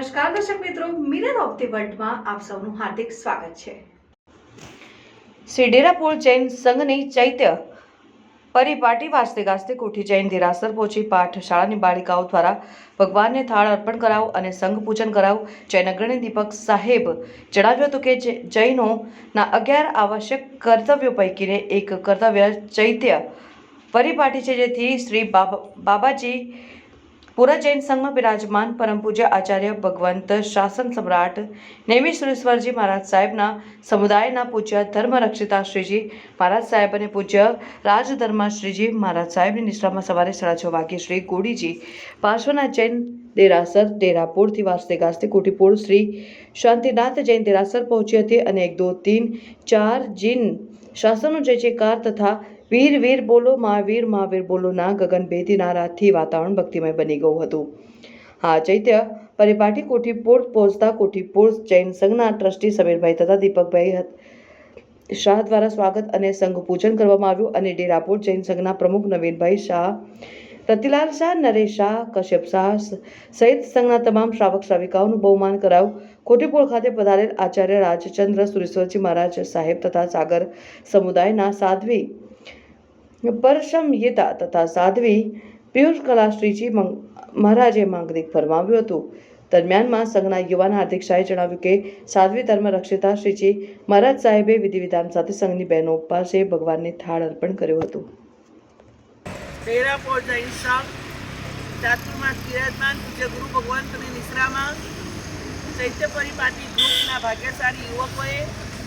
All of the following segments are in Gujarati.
નમસ્કાર દર્શક મિત્રો, મિરર ઓફ ધી વર્લ્ડમાં આપ સૌનું હાર્દિક સ્વાગત છે। શ્રી ડેરાપોળ જૈન સંઘની ચૈત્ય પરિપાટી વાજતે ગાજતે કોઠી જૈન દેરાસર પહોંચી પાઠશાળાની બાળિકાઓ દ્વારા ભગવાનને થાળ અર્પણ કરાવ અને સંઘ પૂજન કરાવ। જૈન અગ્રણી દીપક સાહેબ જણાવ્યું હતું કે જૈનોના 11 આવશ્યક કર્તવ્યો પૈકીને એક કર્તવ્ય ચૈત્ય પરિપાટી છે, જેથી શ્રી બાબાજી પૂરા જૈન સંઘમાં બિરાજમાન પરમ પૂજ્ય આચાર્ય ભગવંત શાસન સમ્રાટ નેમિશ્વરેશ્વરજી મહારાજ સાહેબના સમુદાયના પૂજ્ય ધર્મ રક્ષિતા શ્રીજી મહારાજ સાહેબ અને પૂજ્ય રાજધર્મા શ્રીજી મહારાજ સાહેબની નિશ્રામાં સવારે 6:30 વાગ્યે શ્રી ગોડીજી પાર્શ્વના જૈન દેરાસર ડેરાપોળથી વાજતે ગાજતે કોઠીપોળ શ્રી શાંતિનાથ જૈન દેરાસર પહોંચી હતી અને 1 2 3 4 જૈન શાસનનો જય જયકાર તથા વીર વીર બોલો મહાવીર મહાવીર બોલોના ગગનભેદી નારાથી વાતાવરણ ભક્તિમય બની ગયું હતું। આ ચૈત્ય પરિપાટી કોઠીપોળ પહોંચતા કોઠીપોળ જૈન સંઘના ટ્રસ્ટી સમીરભાઈ તથા દીપકભાઈ શાહ દ્વારા સ્વાગત અને સંઘ પૂજન કરવામાં આવ્યું અને ડેરાપોળ જૈન સંઘના પ્રમુખ નવીનભાઈ શાહ, રતિલાલ શાહ, નરેશ શાહ, કશ્યપ શાહ સહિત સંઘના તમામ શ્રાવક શ્રાવિકાઓનું બહુમાન કરાયું। કોઠીપોળ ખાતે પધારેલ આચાર્ય રાજચંદ્ર સુરેશ્વરજી મહારાજ સાહેબ તથા સાગર સમુદાયના સાધ્વી પરસમયિતા તથા સાધ્વી પિયુષ કલાશ્રીજી મહારાજે માંગલિક ફરમાવ્યું હતું। દરમિયાનમાં સંઘના યુવાન હાર્દિક શાહે જણાવ્યું કે સાધ્વી ધર્મ રક્ષિતા શ્રીજી મહારાજ સાહેબે વિધિ વિધાન સાથે સંઘની બહેનો પાસે ભગવાનને થાળ અર્પણ કર્યું હતું। ડેરાપોળ જૈન સંઘ ચાતુર્માસ બિરાજમાન પૂજ્ય ગુરુ ભગવંતની નિશ્રામાં ચૈત્ય પરિપાટી ગ્રુપના ભાગ્યશાળી યુવકોએ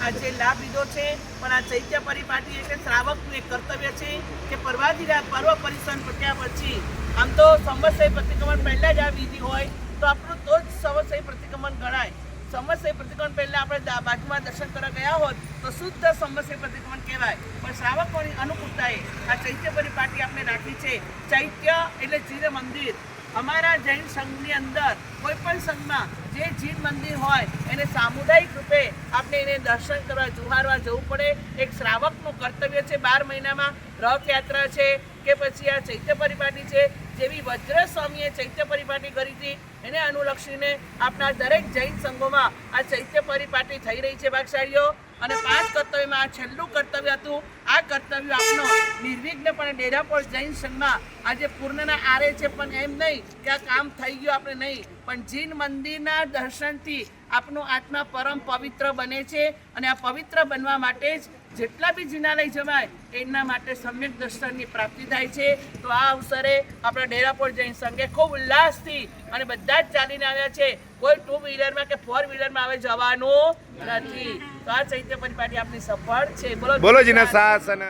આજે લાભ લીધો છે। પણ આ ચૈત્ય પરિપાટી એટલે શ્રાવકનું એક કર્તવ્ય છે કે પરવાદિરા પર્વ પરિસન પટ્યા પછી આમ તો સંવત્સરી પ્રતિક્રમણ પહેલાં જ આ વિધિ હોય તો આપણું તો જ સંવત્સરી પ્રતિક્રમણ ગણાય। સંવત્સરી પ્રતિક્રમણ પહેલાં આપણે બાજુમાં દર્શન કરવા ગયા હોત તો શુદ્ધ સંવત્સરી પ્રતિક્રમણ કહેવાય। પણ શ્રાવકોની અનુકૂળતાએ આ ચૈત્ય પરિપાટી આપણે રાખી છે। ચૈત્ય એટલે જીન મંદિર। અમારા જૈન સંઘની અંદર કોઈ પણ સંઘમાં જે જીન મંદિર હોય એને સામુદાયિક રૂપે આપણે એને દર્શન કરવા જુહારવા જવું પડે। એક શ્રાવકનું કર્તવ્ય છે। 12 મહિનામાં રથયાત્રા છે કે પછી આ ચૈત્ય પરિપાટી છે, જેવી વજ્ર સ્વામીએ ચૈત્ય પરિપાટી કરી હતી એને અનુલક્ષીને આપણા દરેક જૈન સંઘોમાં આ ચૈત્ય પરિપાટી થઈ રહી છે ભાગશાળીઓ। અને 5 કર્તવ્યમાં આ છેલ્લું કર્તવ્ય હતું। આ કર્તવ્ય આપનો નિર્વિઘ્નપણે ડેરાપોળ જૈન સંઘમાં આજે પૂર્ણના આરે છે। પણ એમ નહીં કે આ કામ થઈ ગયું આપણે નહીં, પણ જીન મંદિરના દર્શનથી આપનું આત્મા પરમ પવિત્ર બને છે અને આ પવિત્ર બનવા માટે જ જેટલા બી જિનાલય જવાય એના માટે સમ્યક દર્શનની પ્રાપ્તિ થાય છે। તો આ અવસરે આપણા ડેરાપોળ જૈન સંઘે ખૂબ ઉલ્લાસથી અને બધા જ ચાલીને આવ્યા છે। કોઈ 2 વ્હીલરમાં કે 4 વ્હીલરમાં હવે જવાનું નથી। તો આ ચૈત્ય પરિપાટી આપણી સફળ છે। બોલો જીના શાસન।